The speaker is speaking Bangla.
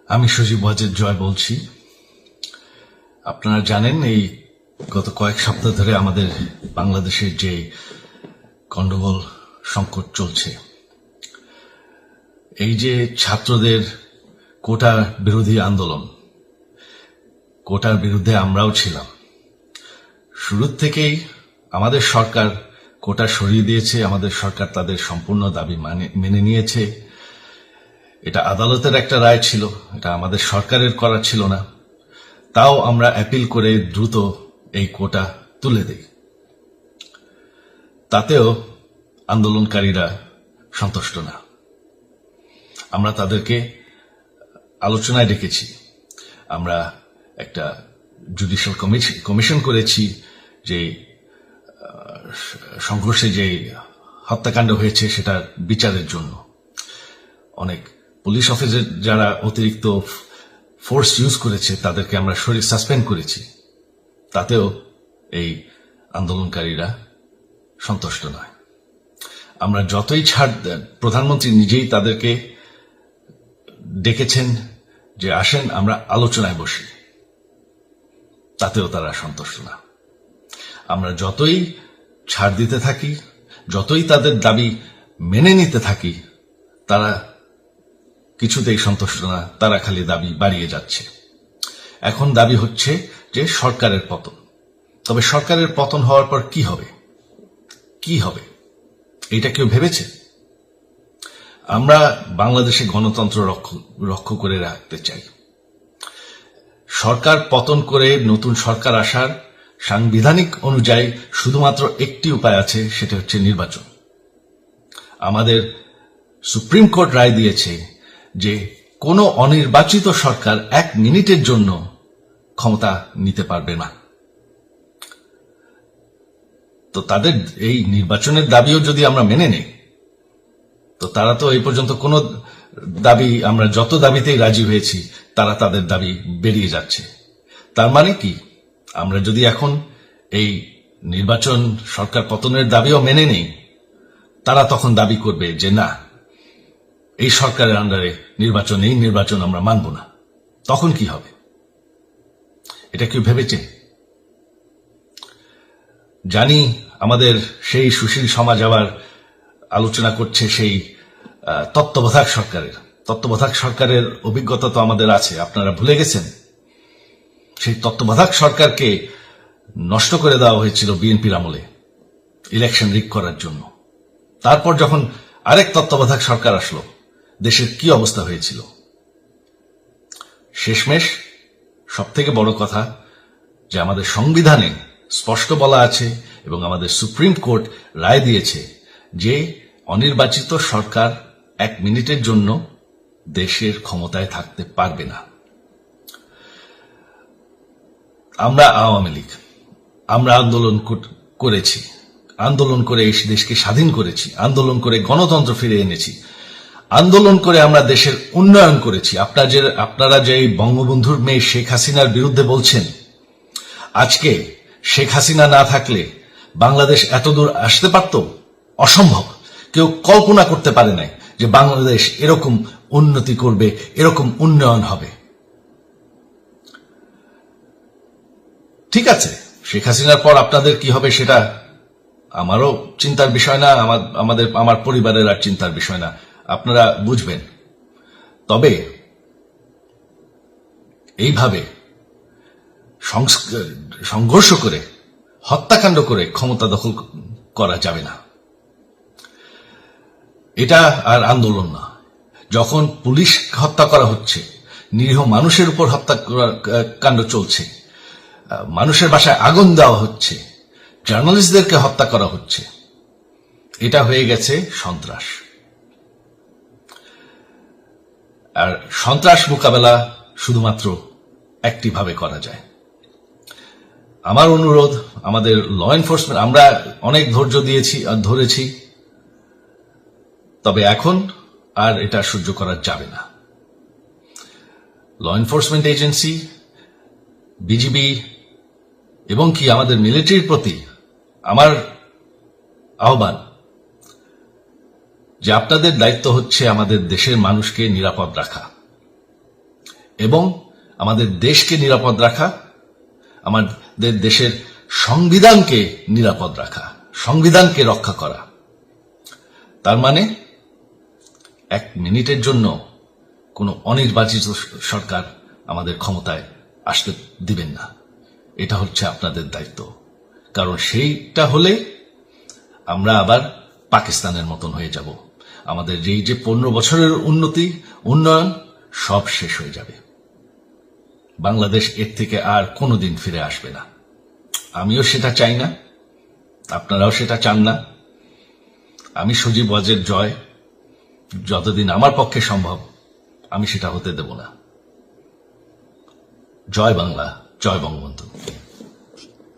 আমি সজীব ওয়াজেদ জয় বলছি। আপনারা জানেন এই গত কয়েক সপ্তাহ ধরে আমাদের বাংলাদেশের যে গন্ডগোল সংকট চলছে, এই যে ছাত্রদের কোটা বিরোধী আন্দোলন, কোটার বিরুদ্ধে আমরাও ছিলাম। শুরু থেকেই আমাদের সরকার কোটা সরিয়ে দিয়েছে, আমাদের সরকার তাদের সম্পূর্ণ দাবি মেনে নিয়েছে। এটা আদালতের একটা রায় ছিল, এটা আমাদের সরকারের করা ছিল না। তাও আমরা অ্যাপিল করে দ্রুত এই কোটা তুলে দেই। তাতেও আন্দোলনকারীরা সন্তুষ্ট না। আমরা তাদেরকে আলোচনায় ডেকেছি, আমরা একটা জুডিশিয়াল কমিশন করেছি, যে সংঘর্ষে যে হত্যাকাণ্ড হয়েছে সেটার বিচারের জন্য। অনেক পুলিশ অফিসার যারা অতিরিক্ত ফোর্স ইউজ করেছে তাদেরকে আমরা সাসপেন্ড করেছি। তাতেও এই আন্দোলনকারীরা সন্তুষ্ট নয়। আমরা যতই ছাড় দেন, প্রধানমন্ত্রী নিজেই তাদেরকে ডেকেছেন যে আসেন আমরা আলোচনায় বসি, তাতেও তারা সন্তুষ্ট না। আমরা যতই ছাড় দিতে থাকি, যতই তাদের দাবি মেনে নিতে থাকি, তারা কিছুতেই সন্তুষ্ট না, তারা খালি দাবি বাড়িয়ে যাচ্ছে। এখন দাবি হচ্ছে যে সরকারের পতন। তবে সরকারের পতন হওয়ার পর কি হবে, কি হবে এটা কেউ ভেবেছে? আমরা বাংলাদেশে গণতন্ত্র রক্ষা করে রাখতে চাই। সরকার পতন করে নতুন সরকার আসার সাংবিধানিক অনুযায়ী শুধুমাত্র একটি উপায় আছে, সেটা হচ্ছে নির্বাচন। আমাদের সুপ্রিম কোর্ট রায় দিয়েছে যে কোনো অনির্বাচিত সরকার 1 মিনিটের জন্য ক্ষমতা নিতে পারবে না। তো তাদের এই নির্বাচনের দাবিও যদি আমরা মেনে নেই, তো তারা তো এই পর্যন্ত কোনো দাবি, আমরা যত দাবিতেই রাজি হয়েছি তারা তাদের দাবি বেরিয়ে যাচ্ছে। তার মানে কি, আমরা যদি এখন এই নির্বাচন সরকার পতনের দাবিও মেনে নেই, তারা তখন দাবি করবে যে না, এই সরকারের আন্ডারে নির্বাচন, এই নির্বাচন আমরা মানব না। তখন কি হবে এটা কেউ ভেবেছে? জানি আমাদের সেই সুশীল সমাজ আবার আলোচনা করছে সেই তত্ত্বাবধায়ক সরকারের অভিজ্ঞতা তো আমাদের আছে, আপনারা ভুলে গেছেন? সেই তত্ত্বাবধায়ক সরকারকে নষ্ট করে দেওয়া হয়েছিল বিএনপির আমলে ইলেকশন রিগ করার জন্য। তারপর যখন আরেক তত্ত্বাবধায়ক সরকার আসলো, দেশের কি অবস্থা হয়েছিল। শেষমেশ সব থেকে বড় কথা যে আমাদের সংবিধানে স্পষ্ট বলা আছে এবং আমাদের সুপ্রিম কোর্ট রায় দিয়েছে যে অনির্বাচিত সরকার 1 মিনিটের জন্য দেশের ক্ষমতায় থাকতে পারবে না। আমরা আওয়ামী লীগ, আমরা আন্দোলন করেছি, আন্দোলন করে এই দেশকে স্বাধীন করেছি, আন্দোলন করে গণতন্ত্র ফিরে এনেছি, আন্দোলন করে আমরা দেশের উন্নয়ন করেছি। আপনারা যে বঙ্গবন্ধুর মেয়ে শেখ হাসিনার বিরুদ্ধে বলছেন, আজকে শেখ হাসিনা না থাকলে বাংলাদেশ এতদূর আসতে পারত? অসম্ভব। কেউ কল্পনা করতে পারে নাই যে বাংলাদেশ এরকম উন্নতি করবে, এরকম উন্নয়ন হবে। ঠিক আছে, শেখ হাসিনার পর আপনাদের কি হবে সেটা আমারও চিন্তার বিষয় না, আমার পরিবারের আর চিন্তার বিষয় না, আপনারা বুঝবেন। তবে এইভাবে সংঘর্ষ করে, হত্যাকাণ্ড করে ক্ষমতা দখল করা যাবে না। এটা আর আন্দোলন না। যখন পুলিশ হত্যা করা হচ্ছে, নিরীহ মানুষের উপর হত্যাকাণ্ড চলছে, মানুষের বাসায় আগুন দেওয়া হচ্ছে, জার্নালিস্টদেরকে হত্যা করা হচ্ছে, এটা হয়ে গেছে সন্ত্রাস। আর সন্ত্রাস মোকাবেলা শুধুমাত্র একটি ভাবে করা যায়। আমার অনুরোধ, আমাদের ল এনফোর্সমেন্ট, আমরা অনেক ধৈর্য দিয়েছি আর ধরেছি, তবে এখন আর এটা সহ্য করা যাবে না। ল এনফোর্সমেন্ট এজেন্সি, বিজিবি এবং কি আমাদের মিলিটারির প্রতি আমার আহ্বান যে আপনাদের দায়িত্ব হচ্ছে আমাদের দেশের মানুষকে নিরাপদ রাখা। এবং আমাদের দেশকে নিরাপদ রাখা, আমাদের দেশের সংবিধানকে নিরাপদ রাখা, সংবিধানকে রক্ষা করা। তার মানে 1 মিনিটের জন্য কোনো অনির্বাচিত সরকার আমাদের ক্ষমতায় আসতে দিবেন না। এটা হচ্ছে আপনাদের দায়িত্ব, কারণ সেইটা হলে আমরা আবার পাকিস্তানের মতন হয়ে যাব। আমাদের যেই যে 15 বছরের উন্নয়ন সব শেষ হয়ে যাবে। বাংলাদেশ এর থেকে আর কোনোদিন ফিরে আসবে না। আমিও সেটা চাই না, আপনারাও সেটা চান না। আমি সজীব ওয়াজের জয় যতদিন আমার পক্ষে সম্ভব আমি সেটা হতে দেব না। জয় বাংলা, জয় বঙ্গবন্ধু।